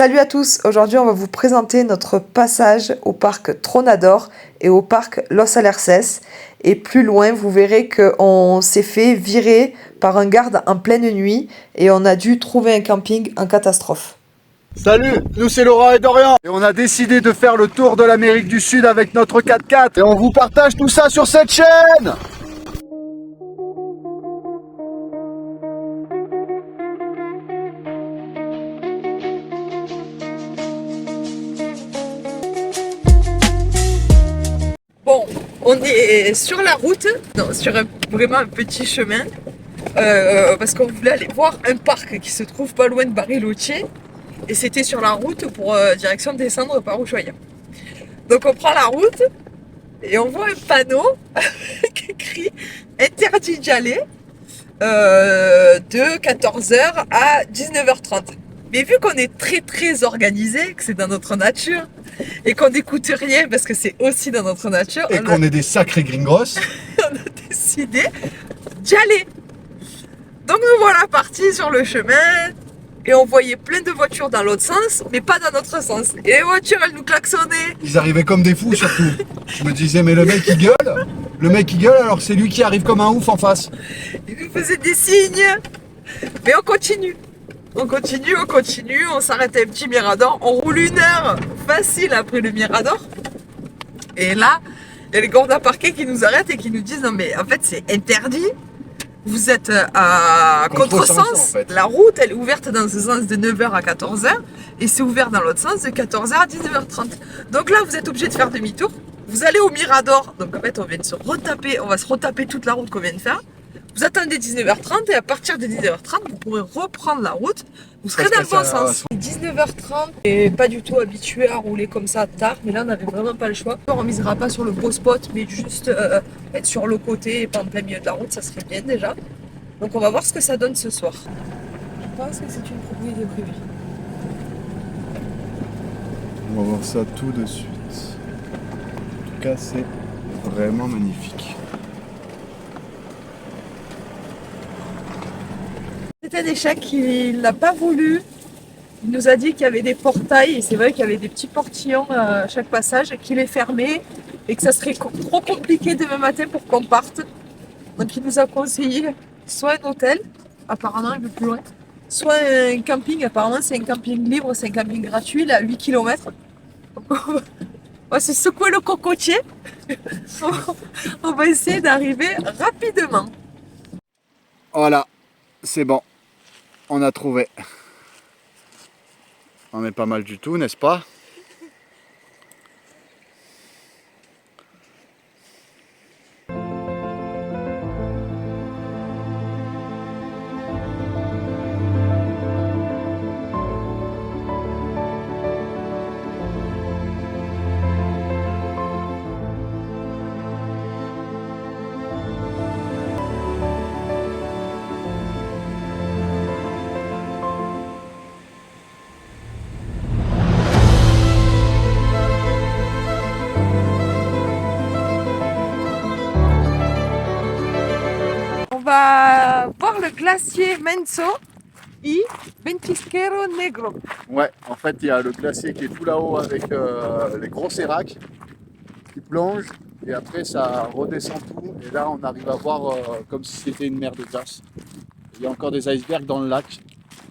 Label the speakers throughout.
Speaker 1: Salut à tous, aujourd'hui on va vous présenter notre passage au parc Tronador et au parc Los Alerces. Et plus loin, vous verrez qu'on s'est fait virer par un garde en pleine nuit et on a dû trouver un camping en catastrophe.
Speaker 2: Salut, nous c'est Laura et Dorian et on a décidé de faire le tour de l'Amérique du Sud avec notre 4x4 et on vous partage tout ça sur cette chaîne.
Speaker 1: Bon, on est sur la route, sur vraiment un petit chemin, parce qu'on voulait aller voir un parc qui se trouve pas loin de Bariloche. Et c'était sur la route pour direction descendre par Ushuaia. Donc on prend la route et on voit un panneau qui écrit interdit d'y aller de 14h à 19h30. Mais vu qu'on est très organisé, que c'est dans notre nature et qu'on n'écoute rien parce que c'est aussi dans notre nature,
Speaker 2: et qu'on est des sacrés gringos,
Speaker 1: on a décidé d'y aller. Donc nous voilà partis sur le chemin. Et on voyait plein de voitures dans l'autre sens, mais pas dans notre sens. Et les voitures, elles nous klaxonnaient.
Speaker 2: ils arrivaient comme des fous surtout. Je me disais mais le mec il gueule alors que c'est lui qui arrive comme un ouf en face.
Speaker 1: Ils nous faisaient des signes. Mais on continue. On continue, on s'arrête à un petit mirador. On roule 1 heure facile après le mirador. Et là, il y a les gardes à parquet qui nous arrêtent et qui nous disent non mais en fait c'est interdit. Vous êtes à contresens,
Speaker 2: en fait.
Speaker 1: La route elle est ouverte dans ce sens de 9h à 14h et c'est ouvert dans l'autre sens de 14h à 19h30. Donc là vous êtes obligé de faire demi-tour, vous allez au Mirador, donc en fait on va se retaper toute la route qu'on vient de faire. Vous attendez 19h30 et à partir de 19h30 vous pourrez reprendre la route, vous serez dans le bon sens. 19h30 et pas du tout habitué à rouler comme ça tard, mais là on n'avait vraiment pas le choix. On misera pas sur le beau spot mais juste être sur le côté et pas en plein milieu de la route, ça serait bien déjà. Donc on va voir ce que ça donne ce soir. Je pense que c'est une propriété privée.
Speaker 2: On va voir ça tout de suite. En tout cas c'est vraiment magnifique.
Speaker 1: C'était des chèques, il n'a pas voulu. Il nous a dit qu'il y avait des portails, et c'est vrai qu'il y avait des petits portillons à chaque passage, qu'il est fermé et que ça serait trop compliqué demain matin pour qu'on parte. Donc il nous a conseillé soit un hôtel, apparemment un peu plus loin, soit un camping, apparemment c'est un camping libre, c'est un camping gratuit, là, à 8 km. Donc on va se secouer le cocotier. On va essayer d'arriver rapidement.
Speaker 2: Voilà, c'est bon, on a trouvé. On est pas mal du tout, n'est-ce pas?
Speaker 1: On va voir le glacier Menso et Ventisquero Negro.
Speaker 2: Ouais, en fait il y a le glacier qui est tout là-haut avec les gros séracs qui plongent et après ça redescend tout et là on arrive à voir comme si c'était une mer de glace. Il y a encore des icebergs dans le lac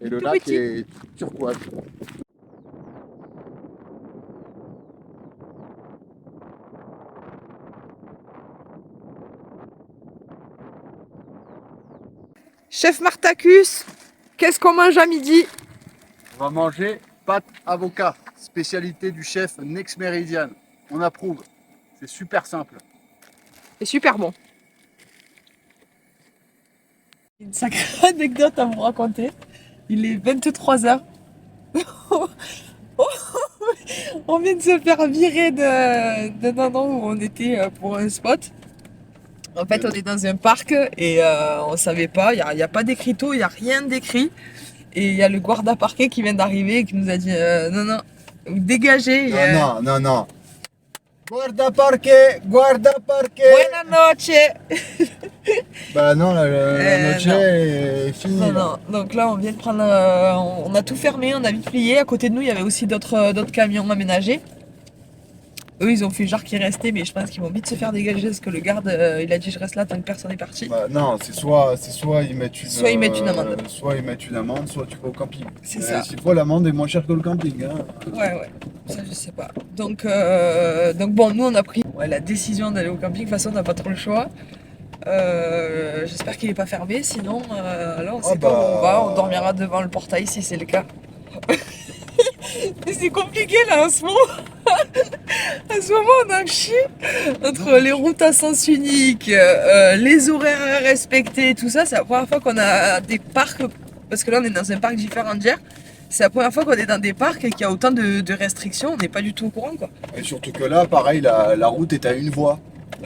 Speaker 2: et le lac est turquoise.
Speaker 1: Chef Martacus, qu'est-ce qu'on mange à midi?
Speaker 2: On va manger pâte avocat, spécialité du chef Nex Meridian. On approuve, c'est super simple.
Speaker 1: C'est super bon. Une sacrée anecdote à vous raconter. Il est 23h. On vient de se faire virer d'un endroit où on était pour un spot. En fait, on est dans un parc et on savait pas, il n'y a pas d'écriteau, il n'y a rien d'écrit. Et il y a le guarde à parquet qui vient d'arriver et qui nous a dit non, dégagez.
Speaker 2: Non. Guarda parquet, guarda parquet.
Speaker 1: Buenas noches.
Speaker 2: Bah non, la noche
Speaker 1: Non.
Speaker 2: est finie
Speaker 1: Non,
Speaker 2: là.
Speaker 1: non. Donc là, on vient de prendre. On a tout fermé, on a vite plié. À côté de nous, il y avait aussi d'autres camions aménagés. Eux, ils ont fait genre qu'ils restaient, mais je pense qu'ils vont vite se faire dégager parce que le garde, il a dit je reste là tant que personne n'est parti.
Speaker 2: Bah non, c'est soit ils mettent
Speaker 1: Soit ils mettent une amende.
Speaker 2: soit ils mettent une amende, soit tu vas au camping.
Speaker 1: C'est ça.
Speaker 2: S'il faut, l'amende est moins chère que le camping. Hein.
Speaker 1: Ouais, ouais. Ça, je sais pas. Donc bon, nous, on a pris la décision d'aller au camping. De toute façon, on n'a pas trop le choix. J'espère qu'il n'est pas fermé. Sinon, là, on
Speaker 2: Ah
Speaker 1: sait pas où on va. On
Speaker 2: bah.
Speaker 1: dormira devant le portail si c'est le cas. Mais c'est compliqué là en ce moment. En ce moment, on a un chie entre les routes à sens unique, les horaires à respecter, tout ça. C'est la première fois qu'on a des parcs, parce que là, on est dans un parc différent d'hier. C'est la première fois qu'on est dans des parcs et qu'il y a autant de restrictions. On n'est pas du tout au courant, quoi.
Speaker 2: Et surtout que là, pareil, la route est à une voie.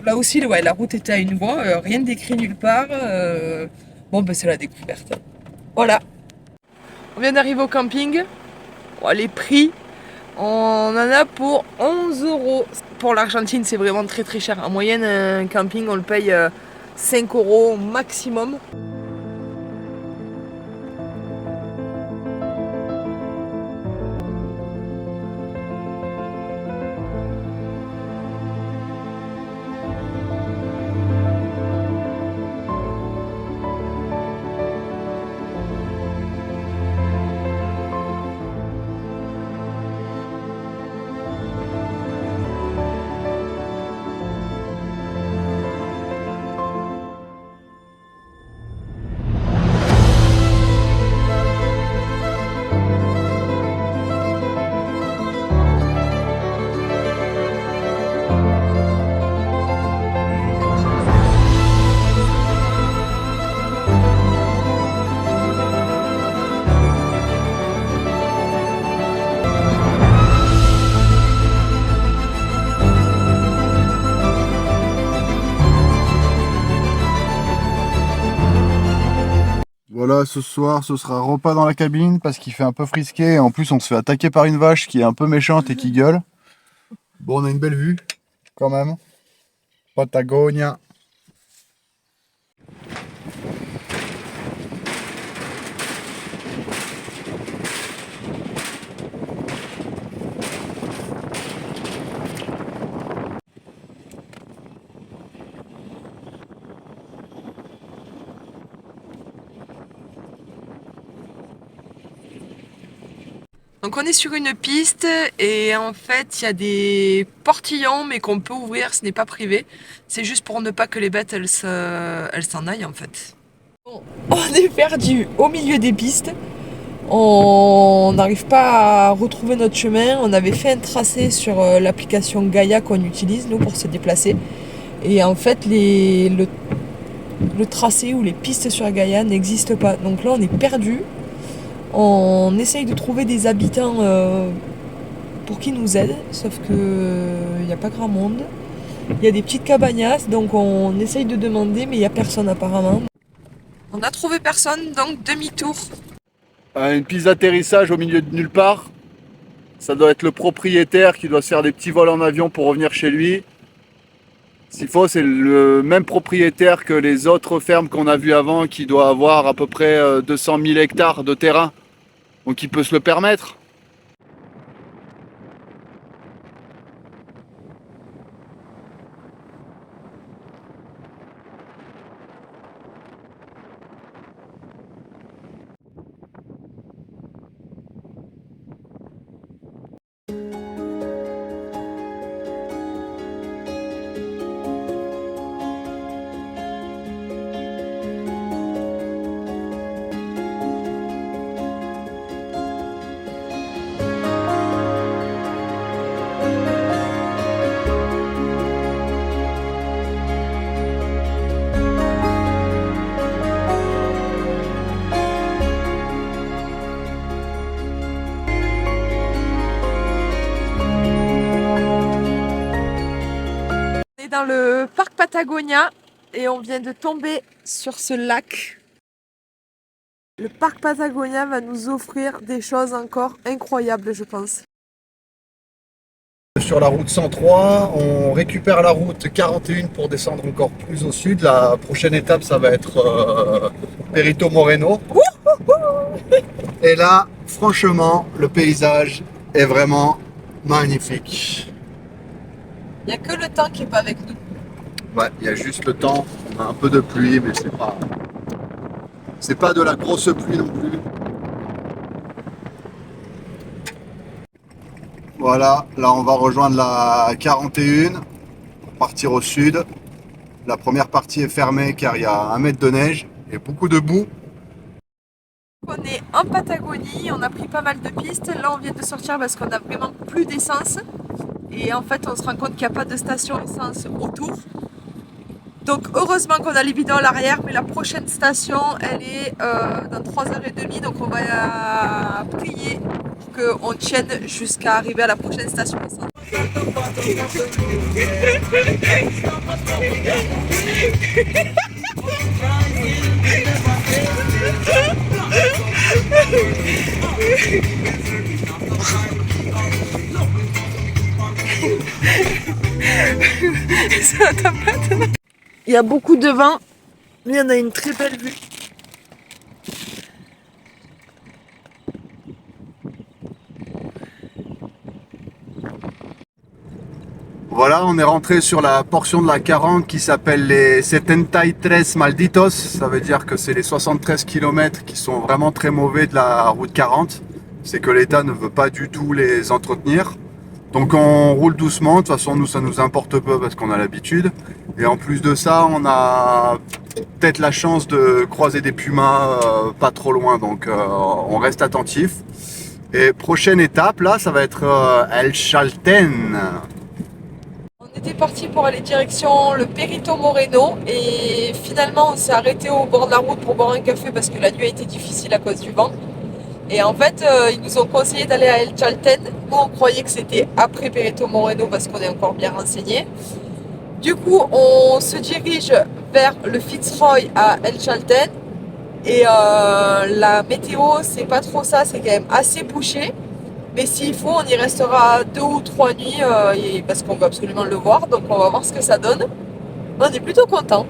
Speaker 1: Là aussi, ouais, la route était à une voie, rien d'écrit nulle part. Bon, ben c'est la découverte. Voilà. On vient d'arriver au camping. Bon, les prix, on en a pour 11 euros. Pour l'Argentine, c'est vraiment très très cher. En moyenne, un camping, on le paye 5 euros maximum.
Speaker 2: Voilà, ce soir, ce sera repas dans la cabine parce qu'il fait un peu frisqué. Et en plus, on se fait attaquer par une vache qui est un peu méchante et qui gueule. Bon, on a une belle vue, quand même. Patagonia.
Speaker 1: Donc on est sur une piste et en fait il y a des portillons mais qu'on peut ouvrir, ce n'est pas privé. C'est juste pour ne pas que les bêtes elles s'en aillent en fait. Bon, on est perdu au milieu des pistes. On n'arrive pas à retrouver notre chemin. On avait fait un tracé sur l'application Gaia qu'on utilise nous pour se déplacer. Et en fait le tracé ou les pistes sur Gaia n'existent pas. Donc là on est perdu. On essaye de trouver des habitants pour qu'ils nous aident, sauf que il n'y a pas grand monde. Il y a des petites cabanas, donc on essaye de demander, mais il n'y a personne apparemment. On a trouvé personne, donc demi-tour.
Speaker 2: Une piste d'atterrissage au milieu de nulle part. Ça doit être le propriétaire qui doit se faire des petits vols en avion pour revenir chez lui. S'il faut, c'est le même propriétaire que les autres fermes qu'on a vues avant, qui doit avoir à peu près 200 000 hectares de terrain. Donc il peut se le permettre.
Speaker 1: On est dans le parc Patagonia et on vient de tomber sur ce lac. Le parc Patagonia va nous offrir des choses encore incroyables, je pense.
Speaker 2: sur la route 103. On récupère la route 41 pour descendre encore plus au sud. La prochaine étape, ça va être Perito Moreno. Et là, franchement, le paysage est vraiment magnifique.
Speaker 1: Il n'y a que le temps qui n'est pas avec nous.
Speaker 2: Ouais, il y a juste le temps. On a un peu de pluie, mais c'est pas de la grosse pluie non plus. Voilà, là on va rejoindre la 41 pour partir au sud. La première partie est fermée car il y a 1 mètre de neige et beaucoup de boue.
Speaker 1: On est en Patagonie, on a pris pas mal de pistes. Là on vient de sortir parce qu'on a vraiment plus d'essence. Et en fait on se rend compte qu'il n'y a pas de station essence autour. Donc heureusement qu'on a les bidons à l'arrière, mais la prochaine station elle est dans 3h30, donc on va prier qu'on tienne jusqu'à arriver à la prochaine station essence. Ça t'appelle. Il y a beaucoup de vent, mais on a une très belle vue.
Speaker 2: Voilà, on est rentré sur la portion de la 40 qui s'appelle les 73 Malditos. Ça veut dire que c'est les 73 km qui sont vraiment très mauvais de la route 40. C'est que l'État ne veut pas du tout les entretenir. Donc on roule doucement, de toute façon nous ça nous importe peu parce qu'on a l'habitude. Et en plus de ça, on a peut-être la chance de croiser des pumas pas trop loin, donc on reste attentif. Et prochaine étape là, ça va être El Chalten.
Speaker 1: On était parti pour aller direction le Perito Moreno et finalement on s'est arrêté au bord de la route pour boire un café parce que la nuit a été difficile à cause du vent. Et en fait, ils nous ont conseillé d'aller à El Chalten. Nous, on croyait que c'était après Perito Moreno parce qu'on est encore bien renseigné. Du coup, on se dirige vers le Fitzroy à El Chalten. Et la météo, c'est pas trop ça, c'est quand même assez bouché. Mais s'il faut, on y restera 2 ou 3 nuits parce qu'on veut absolument le voir. Donc, on va voir ce que ça donne. On est plutôt content.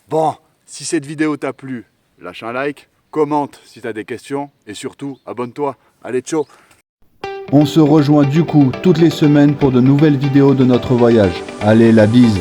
Speaker 2: Bon, si cette vidéo t'a plu, lâche un like. Commente si tu as des questions et surtout abonne-toi. Allez, ciao. On se rejoint du coup toutes les semaines pour de nouvelles vidéos de notre voyage. Allez, la bise.